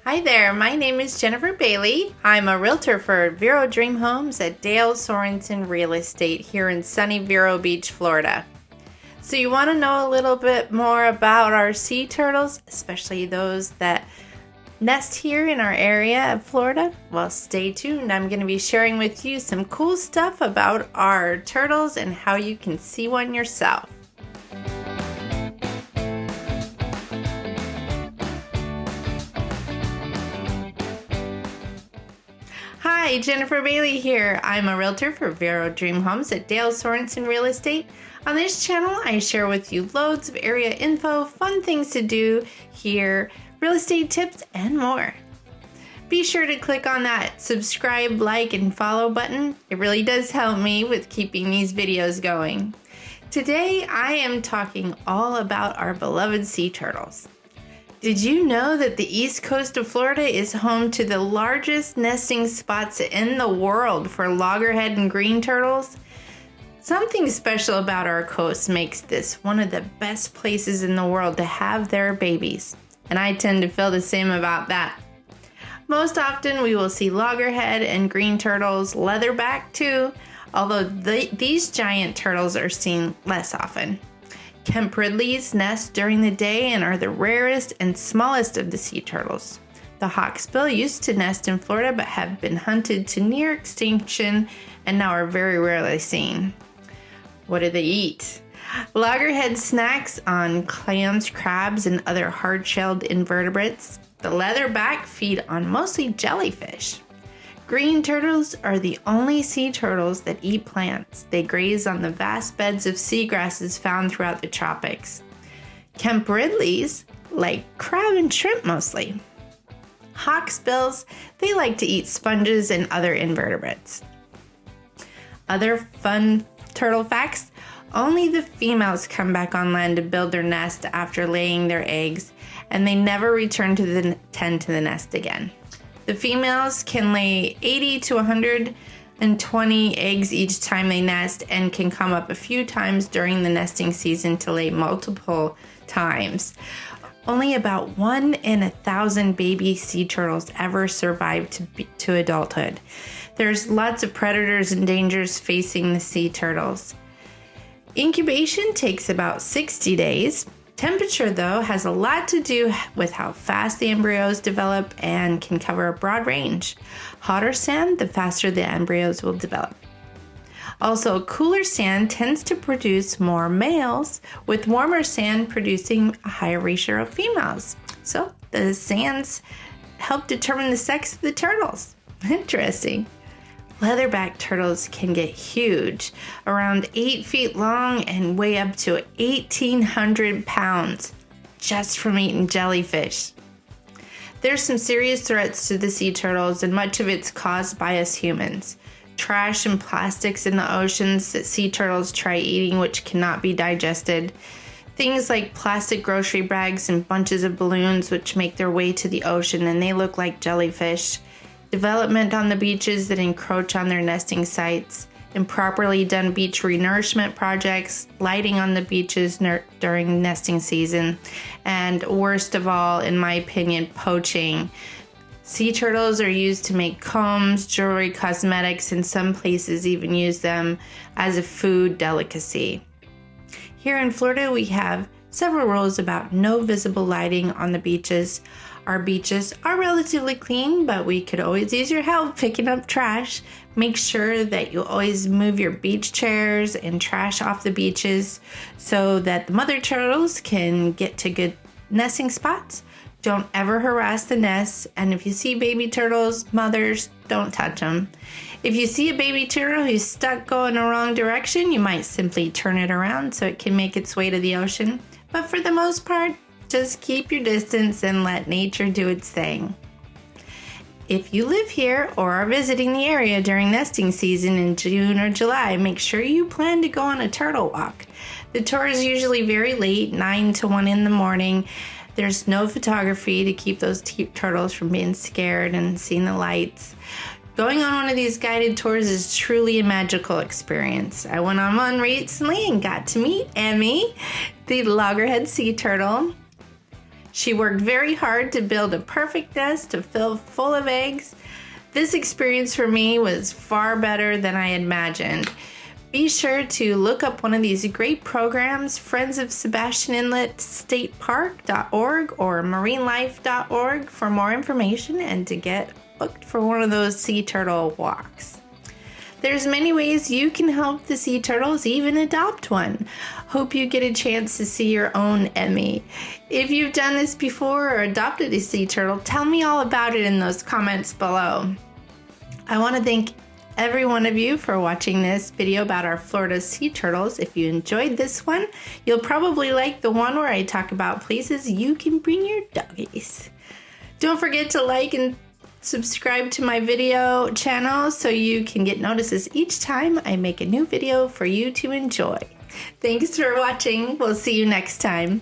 Hi there, my name is Jennifer Bailey. I'm a realtor for Vero Dream Homes at Dale Sorensen Real Estate here in sunny Vero Beach, Florida. So you want to know a little bit more about our sea turtles, especially those that nest here in our area of Florida? Well, stay tuned. I'm going to be sharing with you some cool stuff about our turtles and how you can see one yourself. Hi, Jennifer Bailey here. I'm a realtor for Vero Dream Homes at Dale Sorensen Real Estate. On this channel, I share with you loads of area info, fun things to do here, real estate tips, and more. Be sure to click on that subscribe, like, and follow button. It really does help me with keeping these videos going. Today, I am talking all about our beloved sea turtles. Did you know that the east coast of Florida is home to the largest nesting spots in the world for loggerhead and green turtles? Something special about our coast makes this one of the best places in the world to have their babies, and I tend to feel the same about that. Most often we will see loggerhead and green turtles, leatherback too, although these giant turtles are seen less often. Kemp Ridleys nest during the day and are the rarest and smallest of the sea turtles. The hawksbill used to nest in Florida but have been hunted to near extinction and now are very rarely seen. What do they eat? Loggerhead snacks on clams, crabs, and other hard-shelled invertebrates. The leatherback feed on mostly jellyfish. Green turtles are the only sea turtles that eat plants. They graze on the vast beds of seagrasses found throughout the tropics. Kemp Ridleys like crab and shrimp mostly. Hawksbills, they like to eat sponges and other invertebrates. Other fun turtle facts: only the females come back on land to build their nest after laying their eggs, and they never return to tend to the nest again. The females can lay 80 to 120 eggs each time they nest and can come up a few times during the nesting season to lay multiple times. Only about 1 in 1,000 baby sea turtles ever survive to adulthood. There's lots of predators and dangers facing the sea turtles. Incubation takes about 60 days. Temperature, though, has a lot to do with how fast the embryos develop and can cover a broad range. Hotter sand, the faster the embryos will develop. Also, cooler sand tends to produce more males, with warmer sand producing a higher ratio of females. So, the sands help determine the sex of the turtles. Interesting. Leatherback turtles can get huge, around 8 feet long and weigh up to 1,800 pounds just from eating jellyfish. There's some serious threats to the sea turtles, and much of it's caused by us humans. Trash and plastics in the oceans that sea turtles try eating, which cannot be digested. Things like plastic grocery bags and bunches of balloons, which make their way to the ocean and they look like jellyfish. Development on the beaches that encroach on their nesting sites, improperly done beach renourishment projects, lighting on the beaches during nesting season, and worst of all, in my opinion, poaching. Sea turtles are used to make combs, jewelry, cosmetics, and some places even use them as a food delicacy. Here in Florida, we have several rules about no visible lighting on the beaches. Our beaches are relatively clean, but we could always use your help picking up trash. Make sure that you always move your beach chairs and trash off the beaches so that the mother turtles can get to good nesting spots. Don't ever harass the nests, and if you see baby turtles, mothers, don't touch them. If you see a baby turtle who's stuck going the wrong direction, you might simply turn it around so it can make its way to the ocean. But for the most part, just keep your distance and let nature do its thing. If you live here or are visiting the area during nesting season in June or July, make sure you plan to go on a turtle walk. The tour is usually very late, 9 to 1 in the morning. There's no photography to keep those turtles from being scared and seeing the lights. Going on one of these guided tours is truly a magical experience. I went on one recently and got to meet Emmy, the loggerhead sea turtle. She worked very hard to build a perfect nest to fill full of eggs. This experience for me was far better than I imagined. Be sure to look up one of these great programs, Friends of Sebastian Inlet State Park.org or marinelife.org for more information and to get booked for one of those sea turtle walks. There's many ways you can help the sea turtles, even adopt one. Hope you get a chance to see your own Emmy. If you've done this before or adopted a sea turtle, tell me all about it in those comments below. I want to thank every one of you for watching this video about our Florida sea turtles. If you enjoyed this one, you'll probably like the one where I talk about places you can bring your doggies. Don't forget to like and subscribe to my video channel so you can get notices each time I make a new video for you to enjoy. Thanks for watching. We'll see you next time.